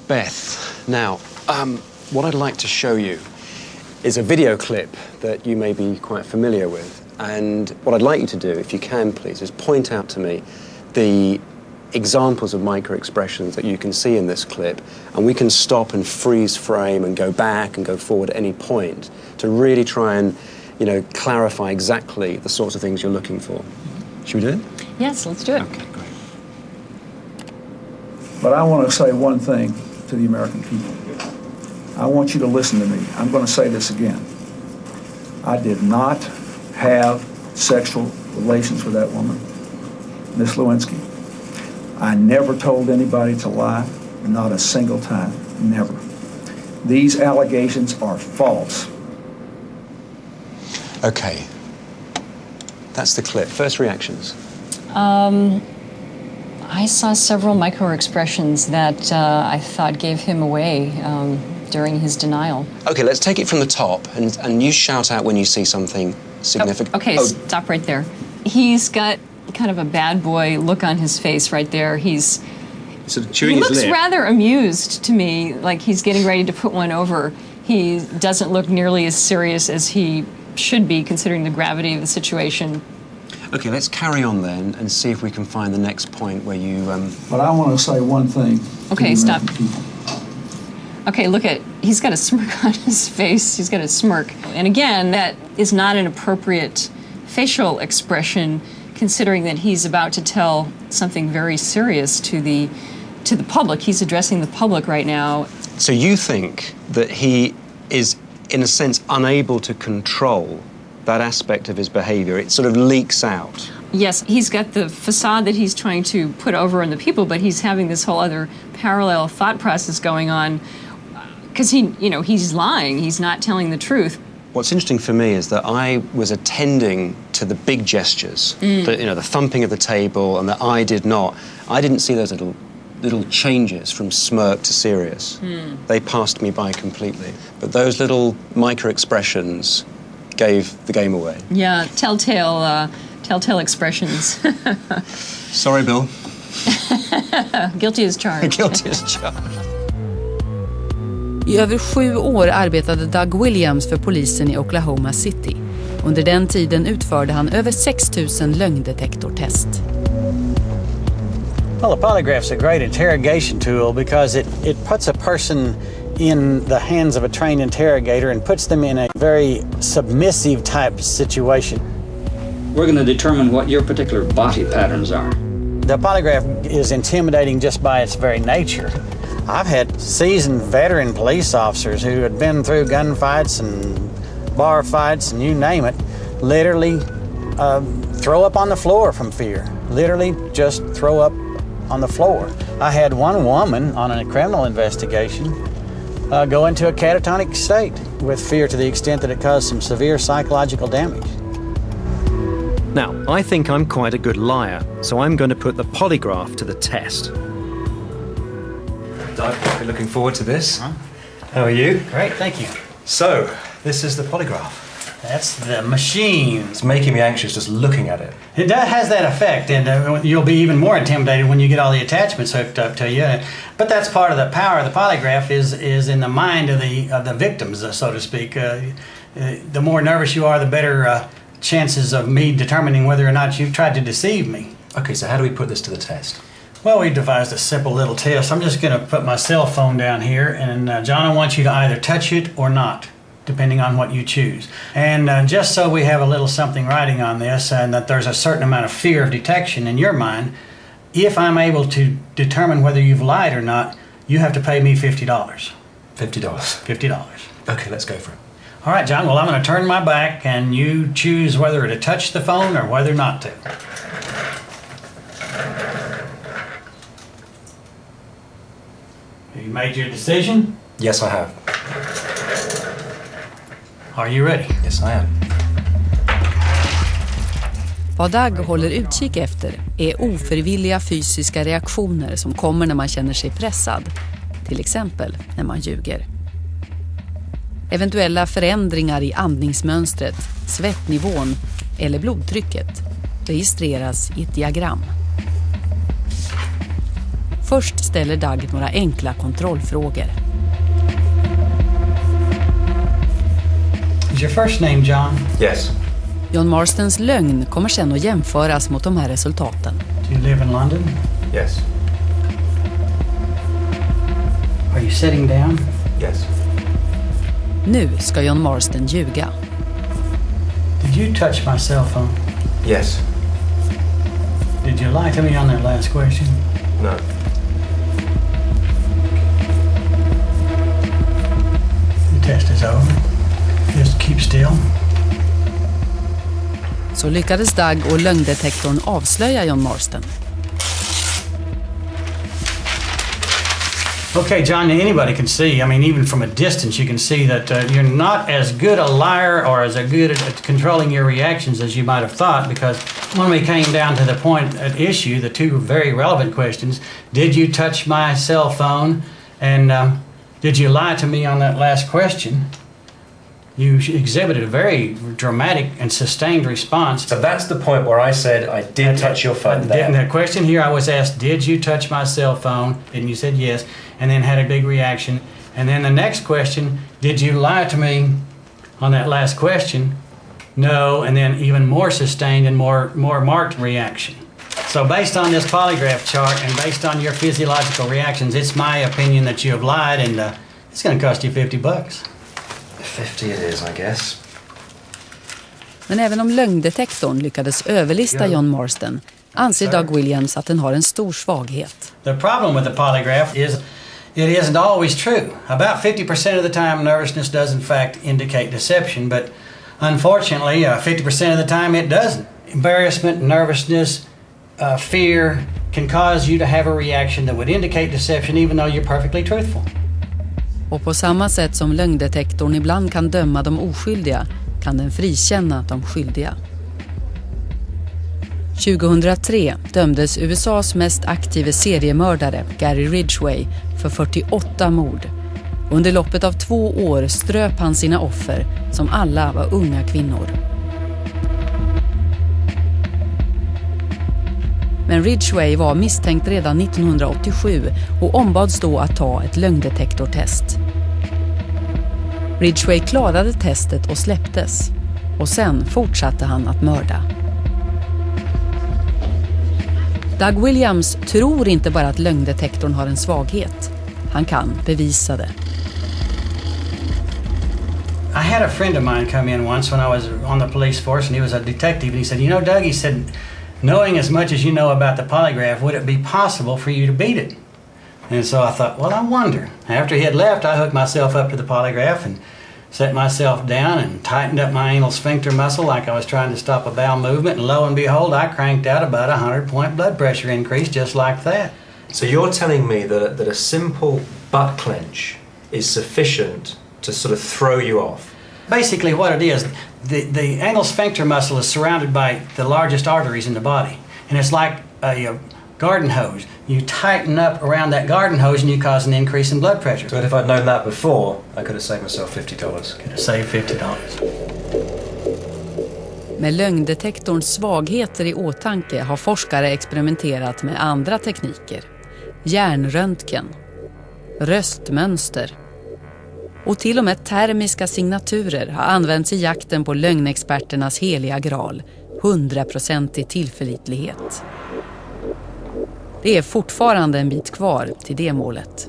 Beth, now, what I'd like to show you is a video clip that you may be quite familiar with. And what I'd like you to do, if you can please, is point out to me the examples of micro-expressions that you can see in this clip, and we can stop and freeze frame and go back and go forward at any point to really try and, clarify exactly the sorts of things you're looking for. Should we do it? Yes, let's do it. Okay, great. But I want to say one thing to the American people. I want you to listen to me. I'm going to say this again. I did not have sexual relations with that woman, Miss Lewinsky. I never told anybody to lie, not a single time, never. These allegations are false. Okay. That's the clip. First reactions. I saw several micro-expressions that I thought gave him away during his denial. Okay, let's take it from the top, and you shout out when you see something significant. Oh, okay, stop right there. He's got kind of a bad boy look on his face right there. He's sort of chewing his lip. He looks rather amused to me, like he's getting ready to put one over. He doesn't look nearly as serious as he should be, considering the gravity of the situation. Okay, let's carry on then and see if we can find the next point where you... But I want to say one thing. Okay, stop. Okay, look at... He's got a smirk on his face. He's got a smirk. And again, that is not an appropriate facial expression, considering that he's about to tell something very serious to the public. He's addressing the public right now. So you think that he is, in a sense, unable to control that aspect of his behavior? It sort of leaks out. Yes, he's got the facade that he's trying to put over on the people, but he's having this whole other parallel thought process going on because he's lying. He's not telling the truth. What's interesting for me is that I was attending to the big gestures, the thumping of the table, and that I did not. I didn't see those little changes from smirk to serious. They passed me by completely. But those little micro-expressions gave the game away. Yeah, telltale expressions. Sorry, Bill. Guilty as charged. Guilty as charged. I över 7 år arbetade Doug Williams för polisen i Oklahoma City. Under den tiden utförde han över 6 000 lögndetektortest. Well, a polygraph's a great interrogation tool because it puts a person in the hands of a trained interrogator and puts them in a very submissive type situation. We're going to determine what your particular body patterns are. The polygraph is intimidating just by its very nature. I've had seasoned veteran police officers who had been through gunfights and bar fights and you name it, literally throw up on the floor from fear. Literally just throw up on the floor. I had one woman on a criminal investigation go into a catatonic state with fear to the extent that it caused some severe psychological damage. Now, I think I'm quite a good liar, so I'm going to put the polygraph to the test. Doug, we're looking forward to this. How are you? Great, thank you. So, this is the polygraph. That's the machine. It's making me anxious just looking at it. It has that effect, and you'll be even more intimidated when you get all the attachments hooked up to you. But that's part of the power of the polygraph is in the mind of the victims, so to speak. The more nervous you are, the better chances of me determining whether or not you've tried to deceive me. Okay, so how do we put this to the test? Well, we devised a simple little test. I'm just going to put my cell phone down here, and John, I want you to either touch it or not, depending on what you choose. And just so we have a little something writing on this, and that there's a certain amount of fear of detection in your mind, if I'm able to determine whether you've lied or not, you have to pay me $50. $50? $50. Okay, let's go for it. All right, John, well, I'm going to turn my back, and you choose whether to touch the phone or whether not to. Have you made your decision? Yes, I have. Are you ready? Yes, I am. Vad Doug håller utkik efter är ofrivilliga fysiska reaktioner som kommer när man känner sig pressad. Till exempel när man ljuger. Eventuella förändringar i andningsmönstret, svettnivån eller blodtrycket registreras i ett diagram. Först ställer Doug några enkla kontrollfrågor. Is your first name John? Yes. John Marstons lögn kommer sen att jämföras mot de här resultaten. Do you live in London? Yes. Are you sitting down? Yes. Nu ska John Marston ljuga. Did you touch my cell phone? Yes. Did you lie to me on that last question? No. The test is over. Just keep still. Så lyckades Doug och lögndetektorn avslöja John Marston. Okay, John, anybody can see, I mean, even from a distance, you can see that you're not as good a liar or as good at controlling your reactions as you might have thought, because when we came down to the point at issue, the two very relevant questions, did you touch my cell phone, and did you lie to me on that last question? You exhibited a very dramatic and sustained response. So that's the point where I said I did touch your phone there. And the question here I was asked, did you touch my cell phone? And you said yes, and then had a big reaction. And then the next question, did you lie to me on that last question? No, and then even more sustained and more marked reaction. So based on this polygraph chart and based on your physiological reactions, it's my opinion that you have lied, and it's going to cost you $50. 50 it is, I guess. Men även om lögndetektorn lyckades överlista John Marston anser Doug Williams att den har en stor svaghet. The problem with the polygraph is it isn't always true. About 50% of the time nervousness does in fact indicate deception, but unfortunately 50% of the time it doesn't. Embarrassment, nervousness, fear can cause you to have a reaction that would indicate deception even though you're perfectly truthful. Och på samma sätt som lögndetektorn ibland kan döma de oskyldiga kan den frikänna de skyldiga. 2003 dömdes USAs mest aktive seriemördare Gary Ridgway för 48 mord. Under loppet av 2 år ströp han sina offer som alla var unga kvinnor. Men Ridgway var misstänkt redan 1987 och ombads då att ta ett lögndetektortest. Ridgway klarade testet och släpptes. Och sen fortsatte han att mörda. Doug Williams tror inte bara att lögndetektorn har en svaghet. Han kan bevisa det. I had a friend of mine come in once when I was on the police force, and he was a detective, and he said, you know, Doug, he said, knowing as much as you know about the polygraph, would it be possible for you to beat it? And so I thought, well, I wonder. After he had left, I hooked myself up to the polygraph and set myself down and tightened up my anal sphincter muscle like I was trying to stop a bowel movement, and lo and behold, I cranked out about a 100-point blood pressure increase just like that. So you're telling me that a simple butt clench is sufficient to sort of throw you off? Basically what it is, the anal sphincter muscle is surrounded by the largest arteries in the body, and it's like a garden hose. You tighten up around that garden hose and you cause an increase in blood pressure. But if I'd known that before, I could have saved myself $50. Could have saved $50. Med lögndetektorns svagheter i åtanke har forskare experimenterat med andra tekniker. Hjärnröntgen, röstmönster och till och med termiska signaturer har använts i jakten på lögnexperternas heliga graal, 100% tillförlitlighet. Det är fortfarande en bit kvar till det målet.